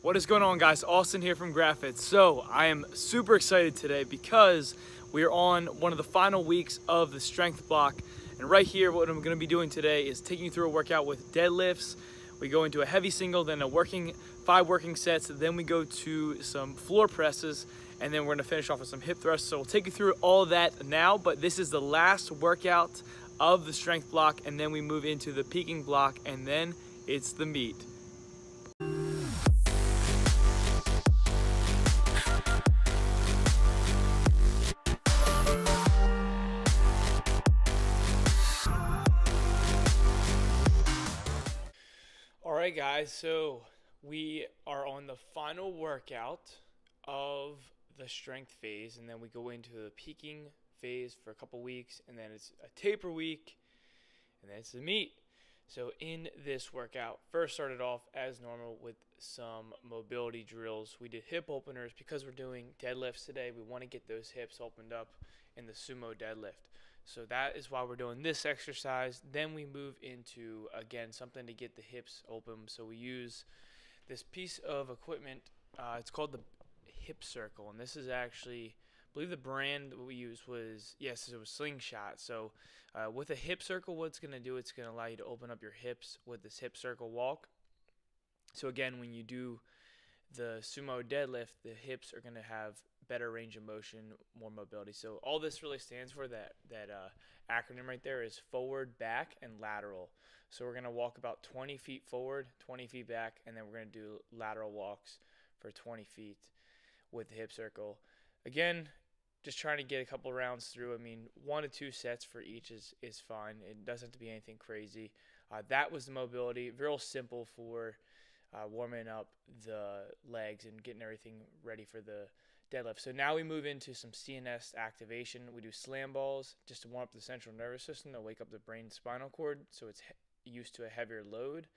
What is going on, guys? Austin here from Graphit. So I am super excited today because we are on one of the final weeks of the strength block. And right here, what I'm gonna be doing today is taking you through a workout with deadlifts. We go into a heavy single, then five working sets, then we go to some floor presses, and then we're gonna finish off with some hip thrusts. So we'll take you through all of that now, but this is the last workout of the strength block, and then we move into the peaking block, and then it's the meat. Alright guys, so we are on the final workout of the strength phase, and then we go into the peaking phase for a couple weeks, and then it's a taper week, and then it's the meat. So in this workout, first started off as normal with some mobility drills. We did hip openers because we're doing deadlifts today. We want to get those hips opened up in the sumo deadlift. So that is why we're doing this exercise. Then we move into, again, something to get the hips open. So we use this piece of equipment. It's called the hip circle. And this is actually, I believe the brand that we used was, yes, it was Slingshot. So with a hip circle, what it's going to do, it's going to allow you to open up your hips with this hip circle walk. So again, when you do the sumo deadlift, the hips are going to have better range of motion, more mobility. So all this really stands for, that acronym right there, is forward, back, and lateral. So we're going to walk about 20 feet forward, 20 feet back, and then we're going to do lateral walks for 20 feet with the hip circle. Again, just trying to get a couple rounds through. I mean, 1 to 2 sets for each is fine. It doesn't have to be anything crazy. That was the mobility. Real simple for warming up the legs and getting everything ready for the deadlift. So now we move into some CNS activation. We do slam balls just to warm up the central nervous system, to wake up the brain and spinal cord, so it's used to a heavier load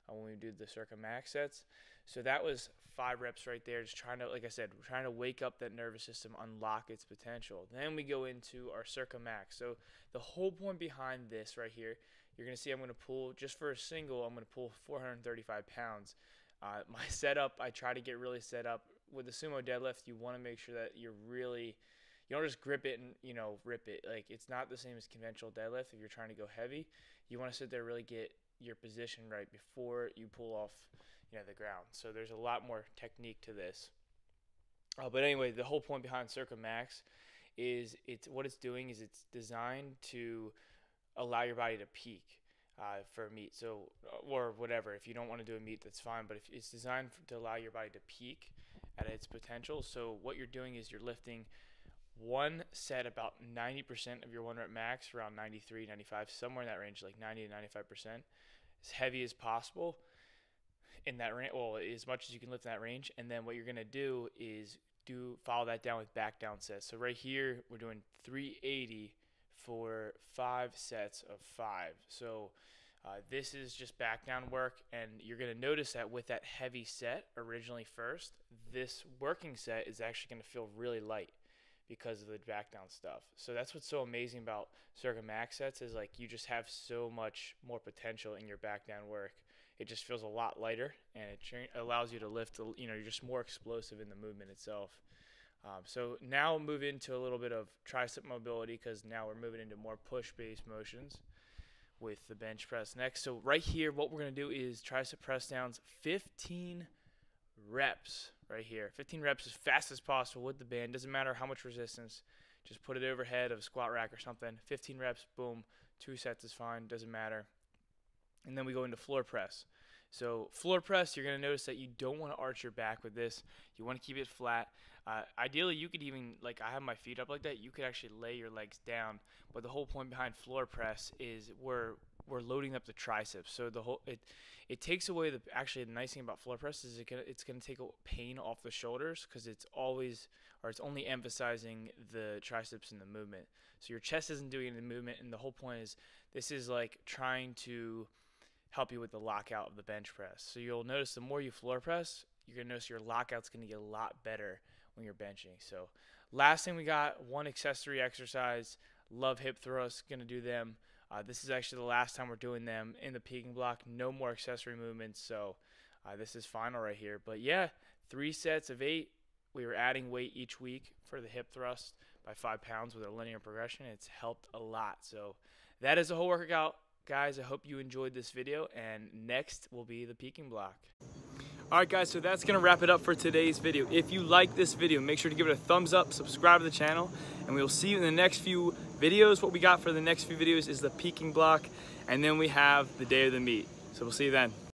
when we do the circa max sets. So that was 5 reps right there, just trying to, like I said, we're trying to wake up that nervous system, unlock its potential. Then we go into our circa max. So the whole point behind this right here, you're going to see I'm going to pull, just for a single, I'm going to pull 435 pounds. My setup, I try to get really set up. With the sumo deadlift, you want to make sure that you don't just grip it and, rip it. Like, it's not the same as conventional deadlift. If you're trying to go heavy, you want to sit there, really get your position right before you pull off, the ground. So there's a lot more technique to this. But anyway, the whole point behind Circa Max is what it's doing is it's designed to allow your body to peak for a meet. So, or whatever. If you don't want to do a meet, that's fine. But if it's designed to allow your body to peak at its potential. So what you're doing is you're lifting one set about 90% of your 1 rep max, around 93, 95, somewhere in that range, like 90 to 95%, as heavy as possible in that range, well, as much as you can lift in that range. And then what you're going to do is follow that down with back down sets. So right here, we're doing 380 for 5 sets of 5. So this is just back down work, and you're going to notice that with that heavy set originally first, this working set is actually going to feel really light because of the back down stuff. So that's what's so amazing about Circa Max sets, is like you just have so much more potential in your back down work. It just feels a lot lighter, and it allows you to lift, you're just more explosive in the movement itself. So now we'll move into a little bit of tricep mobility, because now we're moving into more push-based motions with the bench press next. So right here, what we're going to do is tricep press downs, 15 reps right here. 15 reps as fast as possible with the band. Doesn't matter how much resistance. Just put it overhead of a squat rack or something. 15 reps, boom. 2 sets is fine. Doesn't matter. And then we go into floor press. So floor press, you're going to notice that you don't want to arch your back with this. You want to keep it flat. Ideally, you could even, like I have my feet up like that, you could actually lay your legs down. But the whole point behind floor press is we're loading up the triceps. So it takes away the nice thing about floor press is it's gonna take pain off the shoulders, because it's only emphasizing the triceps in the movement. So your chest isn't doing any movement, and the whole point is this is like trying to help you with the lockout of the bench press. So you'll notice the more you floor press, you're gonna notice your lockout's gonna get a lot better when you're benching. So last thing we got, one accessory exercise. Love hip thrusts, gonna do them. This is actually the last time we're doing them in the peaking block. No more accessory movements. So This is final right here. But yeah, 3 sets of 8. We were adding weight each week for the hip thrust by 5 pounds with a linear progression. It's helped a lot. So that is the whole workout, guys. I hope you enjoyed this video, and next will be the peaking block. Alright guys, so that's going to wrap it up for today's video. If you like this video, make sure to give it a thumbs up, subscribe to the channel, and we will see you in the next few videos. What we got for the next few videos is the peaking block, and then we have the day of the meet. So we'll see you then.